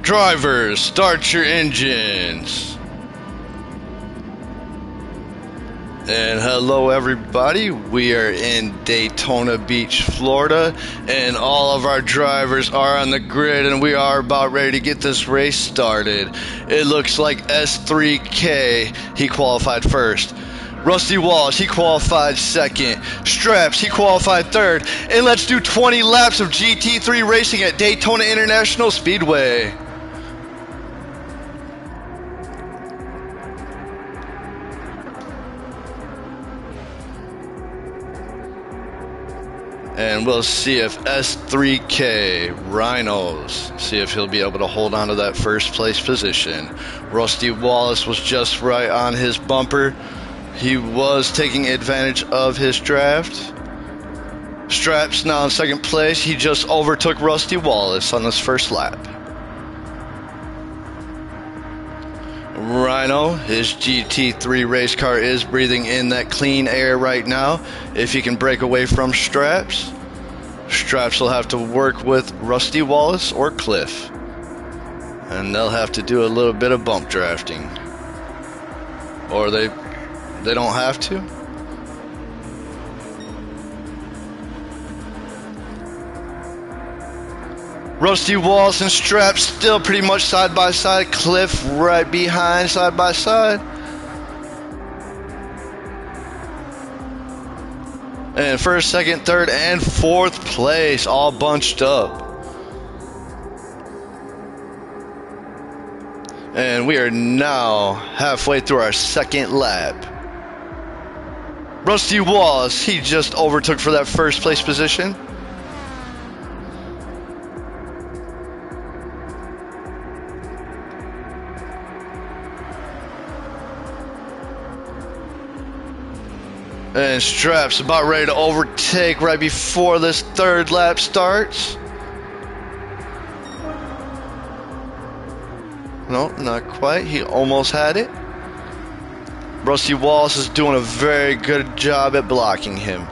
Drivers, start your engines. And hello everybody, we are in Daytona Beach, Florida, and all of our drivers are on the grid and we are about ready to get this race started. It looks like S3K, he qualified first. Rusty Wallace, he qualified second. Straps, he qualified third. And let's do 20 laps of GT3 racing at Daytona International Speedway. And we'll see if S3K Rhinos, see if he'll be able to hold on to that first place position. Rusty Wallace was just right on his bumper. He was taking advantage of his draft. Straps now in second place. He just overtook Rusty Wallace on this first lap. Rhino, his GT3 race car is breathing in that clean air right now. If he can break away from Straps, Straps will have to work with Rusty Wallace or Cliff. And they'll have to do a little bit of bump drafting. Or they don't have to. Rusty Wallace and Straps still pretty much side by side. Cliff right behind, side by side. And first, second, third, and fourth place all bunched up. And we are now halfway through our second lap. Rusty Wallace, he just overtook for that first place position. And Straps about ready to overtake right before this third lap starts. No, not quite. He almost had it. Rusty Wallace is doing a very good job at blocking him.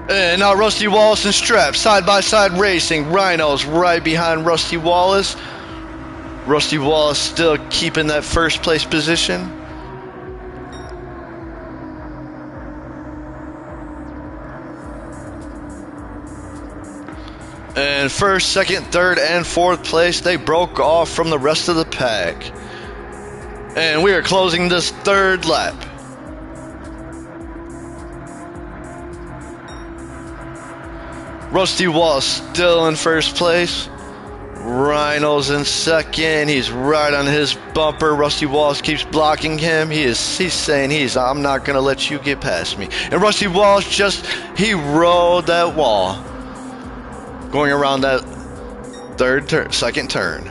And now Rusty Wallace and Straps side by side racing. Rhinos right behind Rusty Wallace. Rusty Wallace still keeping that first place position. And first, second, third, and fourth place, they broke off from the rest of the pack. And we are closing this third lap. Rusty Wallace still in first place. Rhino's in second. He's right on his bumper. Rusty Wallace keeps blocking him. He's saying I'm not gonna let you get past me. And Rusty Wallace he rode that wall, going around that second turn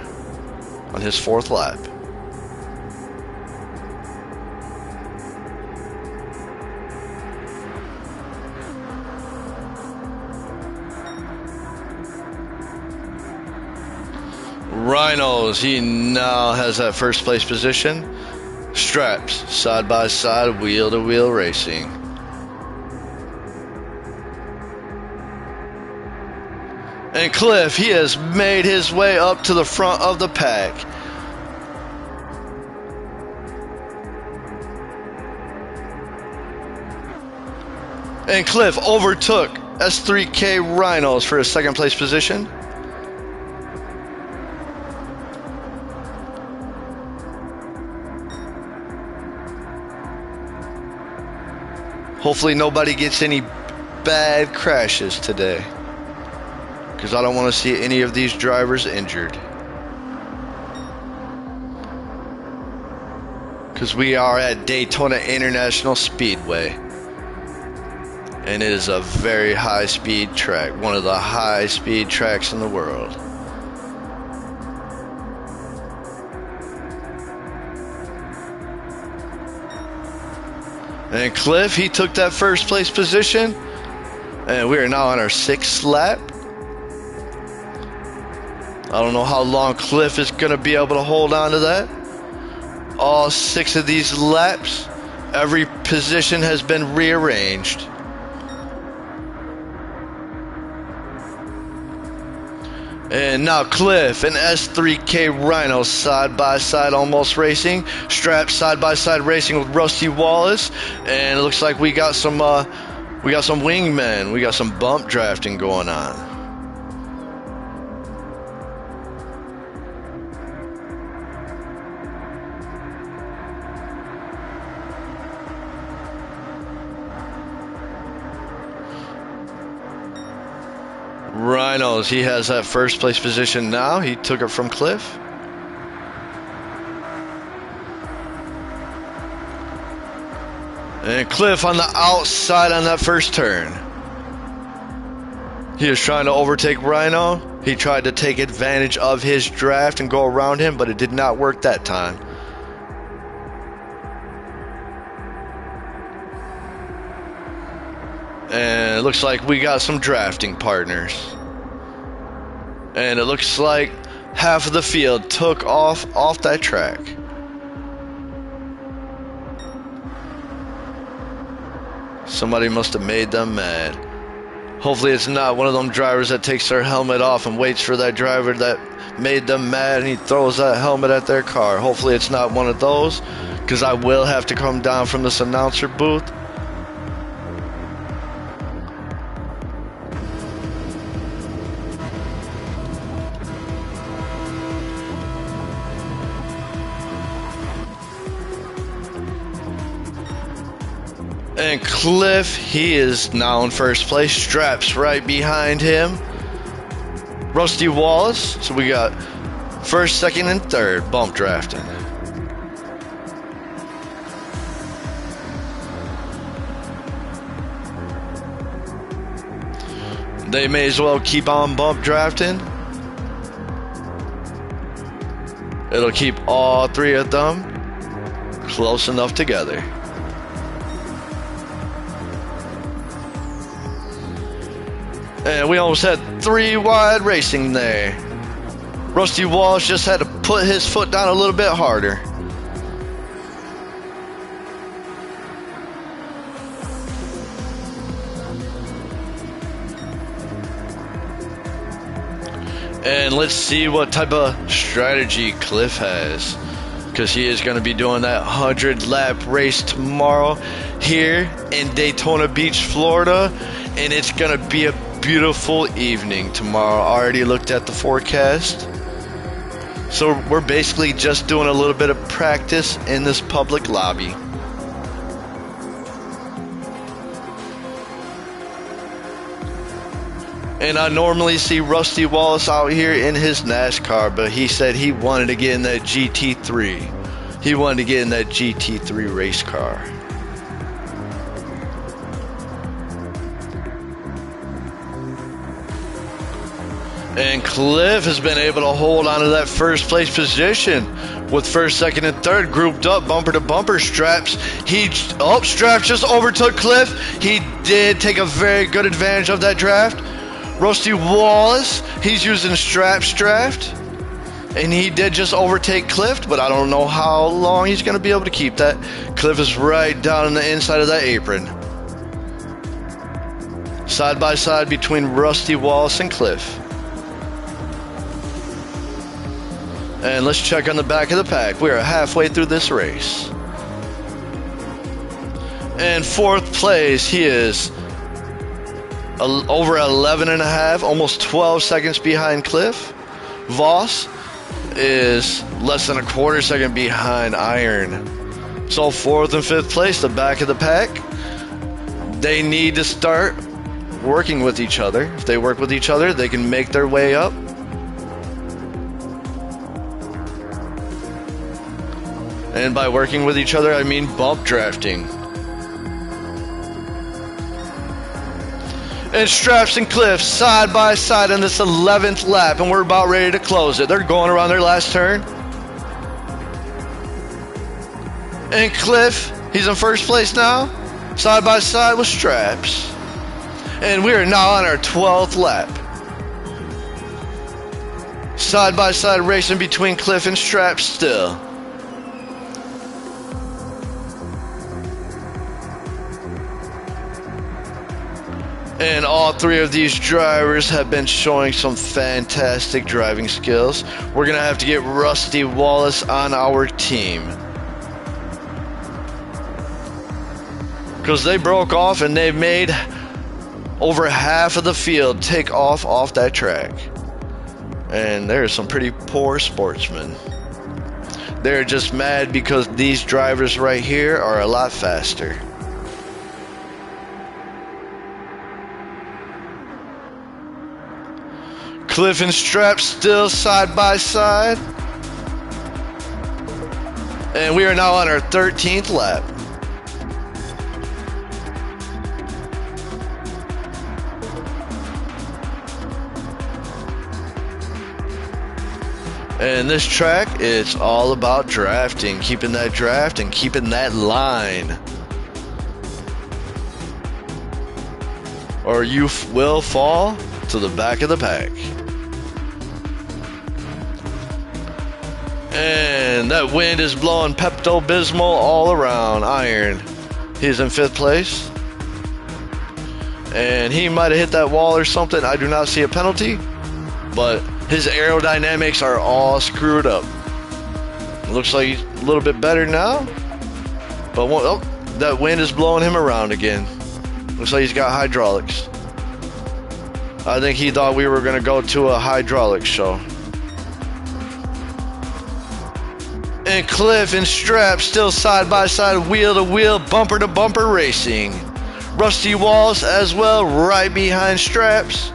on his fourth lap. Rhinos, he now has that first place position. Straps, side by side, wheel to wheel racing. And Cliff, he has made his way up to the front of the pack. And Cliff overtook S3K Rhinos for his second place position. Hopefully nobody gets any bad crashes today, because I don't want to see any of these drivers injured. Because we are at Daytona International Speedway, and it is a very high speed track, one of the high speed tracks in the world. And Cliff, he took that first place position. And we are now on our sixth lap. I don't know how long Cliff is going to be able to hold on to that. All 6 of these laps. Every position has been rearranged. And now Cliff and S3K Rhino side by side almost racing. Strapped side by side racing with Rusty Wallace. And it looks like we got some wingmen. We got some bump drafting going on. Rhinos, he has that first place position now. He took it from Cliff. And Cliff on the outside on that first turn. He was trying to overtake Rhino. He tried to take advantage of his draft and go around him, but it did not work that time. And it looks like we got some drafting partners. And it looks like half of the field took off that track. Somebody must have made them mad. Hopefully it's not one of them drivers that takes their helmet off and waits for that driver that made them mad and he throws that helmet at their car. Hopefully it's not one of those, because I will have to come down from this announcer booth. And Cliff, he is now in first place. Straps right behind him. Rusty Wallace. So we got first, second, and third bump drafting. They may as well keep on bump drafting. It'll keep all three of them close enough together. And we almost had three wide racing there. Rusty Wallace just had to put his foot down a little bit harder. And let's see what type of strategy Cliff has, because he is going to be doing that 100-lap race tomorrow here in Daytona Beach, Florida. And it's going to be a beautiful evening tomorrow. I already looked at the forecast. So we're basically just doing a little bit of practice in this public lobby. And I normally see Rusty Wallace out here in his NASCAR, but he said he wanted to get in that GT3. He wanted to get in that GT3 race car. And Cliff has been able to hold on to that first place position with first, second, and third grouped up bumper to bumper. Straps just overtook Cliff. He did take a very good advantage of that draft. Rusty Wallace, he's using Straps draft, and he did just overtake Cliff, but I don't know how long he's going to be able to keep that. Cliff is right down on the inside of that apron. Side by side between Rusty Wallace and Cliff. And let's check on the back of the pack. We are halfway through this race. In fourth place, he is over 11 and a half, almost 12 seconds behind Cliff. Voss is less than a quarter second behind Iron. So fourth and fifth place, the back of the pack. They need to start working with each other. If they work with each other, they can make their way up. And by working with each other, I mean bump drafting. And Straps and Cliff side by side on this 11th lap, and we're about ready to close it. They're going around their last turn. And Cliff, he's in first place now, side by side with Straps. And we are now on our 12th lap. Side by side racing between Cliff and Straps still. three of these drivers have been showing some fantastic driving skills. We're going to have to get Rusty Wallace on our team, because they broke off and they've made over half of the field take off that track. And there's some pretty poor sportsmen. They're just mad because these drivers right here are a lot faster. Cliff and Strap still side by side. And we are now on our 13th lap. And this track, it's all about drafting, keeping that draft and keeping that line, or you will fall to the back of the pack. And that wind is blowing Pepto-Bismol all around Iron. He's in 5th place. And he might have hit that wall or something. I do not see a penalty, but his aerodynamics are all screwed up. Looks like he's a little bit better now. But that wind is blowing him around again. Looks like he's got hydraulics. I think he thought we were going to go to a hydraulics show. And Cliff and Strap still side by side, wheel to wheel, bumper to bumper racing. Rusty Wallace as well, right behind Straps.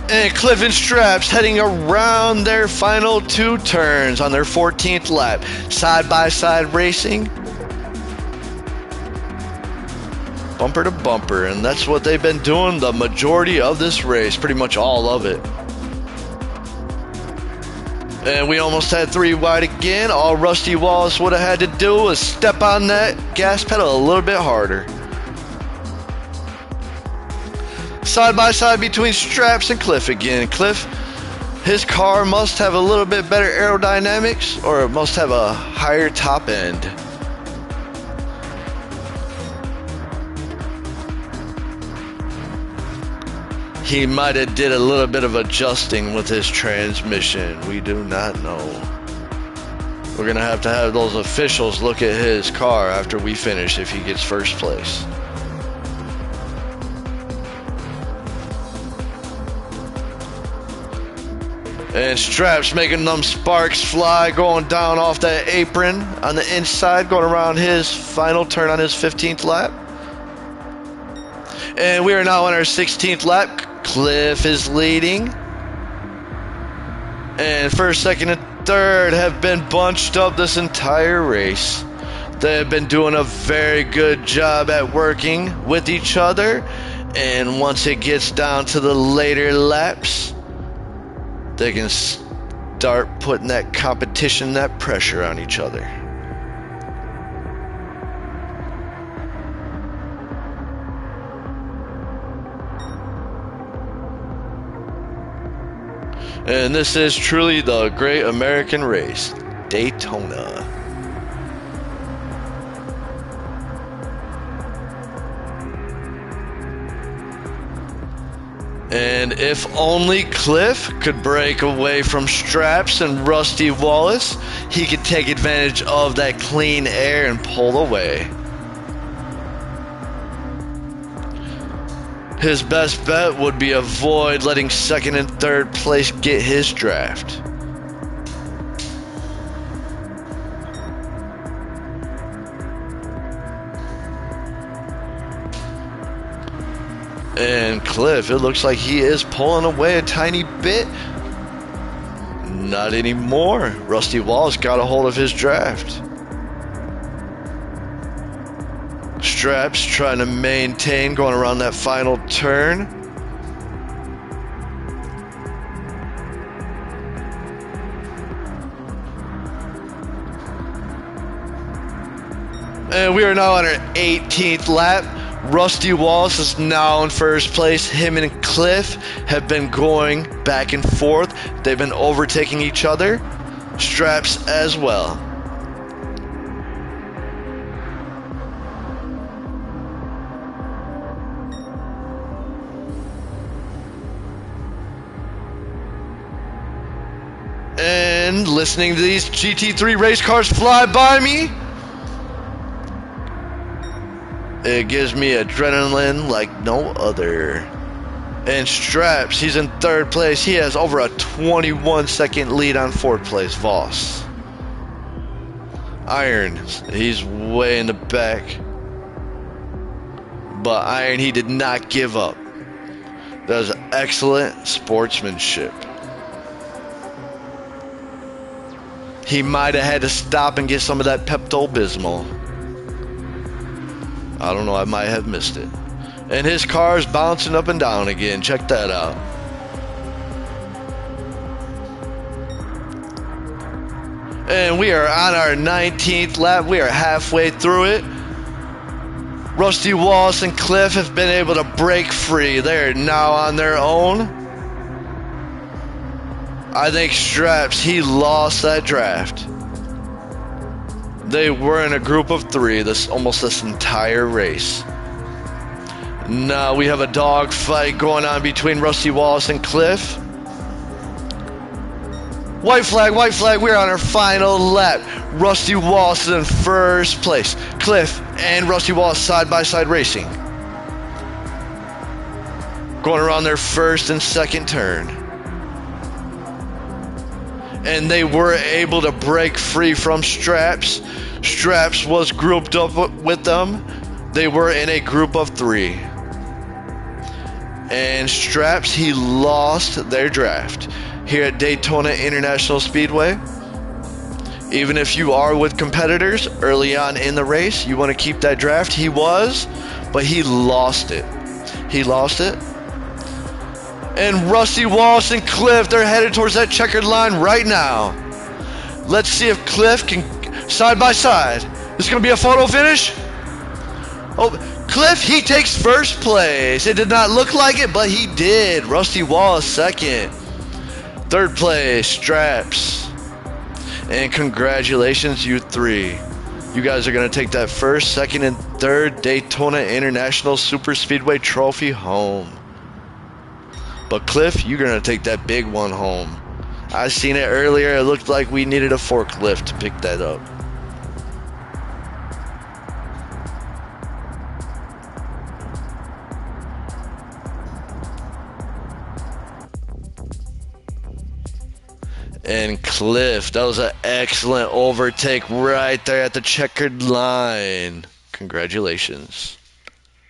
And Cliff and Straps heading around their final 2 turns on their 14th lap. Side by side racing. Bumper to bumper. And that's what they've been doing the majority of this race. Pretty much all of it. And we almost had 3 wide again. All Rusty Wallace would have had to do was step on that gas pedal a little bit harder. Side by side between Straps and Cliff again. Cliff, his car must have a little bit better aerodynamics, or it must have a higher top end. He might have did a little bit of adjusting with his transmission. We do not know. We're going to have those officials look at his car after we finish if he gets first place. And Straps making them sparks fly, going down off that apron on the inside, going around his final turn on his 15th lap. And we are now on our 16th lap. Cliff is leading. And first, second, and third have been bunched up this entire race. They have been doing a very good job at working with each other. And once it gets down to the later laps, they can start putting that competition, that pressure on each other. And this is truly the great American race, Daytona. And if only Cliff could break away from Straps and Rusty Wallace, he could take advantage of that clean air and pull away. His best bet would be avoid letting second and third place get his draft. And Cliff, it looks like he is pulling away a tiny bit. Not anymore. Rusty Wallace got a hold of his draft. Straps trying to maintain, going around that final turn. And we are now on our 18th lap. Rusty Wallace is now in first place. Him and Cliff have been going back and forth. They've been overtaking each other. Straps as well. And listening to these GT3 race cars fly by me, it gives me adrenaline like no other. And Straps, he's in third place. He has over a 21-second lead on fourth place, Voss. Iron, he's way in the back. But Iron, he did not give up. That was excellent sportsmanship. He might have had to stop and get some of that Pepto-Bismol. I don't know, I might have missed it. And his car's bouncing up and down again. Check that out. And we are on our 19th lap. We are halfway through it. Rusty Wallace and Cliff have been able to break free. They're now on their own. I think Straps, he lost that draft. They were in a group of three almost this entire race. Now we have a dog fight going on between Rusty Wallace and Cliff. White flag, we're on our final lap. Rusty Wallace in first place. Cliff and Rusty Wallace side by side racing. Going around their first and second turn. And they were able to break free from Straps. Straps was grouped up with them. They were in a group of three. And Straps, he lost their draft here at Daytona International Speedway. Even if you are with competitors early on in the race, you want to keep that draft. He was, but he lost it. He lost it. And Rusty Wallace and Cliff, they're headed towards that checkered line right now. Let's see if Cliff can, side by side. This is going to be a photo finish. Oh, Cliff, he takes first place. It did not look like it, but he did. Rusty Wallace second. Third place, Straps. And congratulations, you three. You guys are going to take that first, second, and third Daytona International Super Speedway trophy home. But Cliff, you're going to take that big one home. I seen it earlier. It looked like we needed a forklift to pick that up. And Cliff, that was an excellent overtake right there at the checkered line. Congratulations.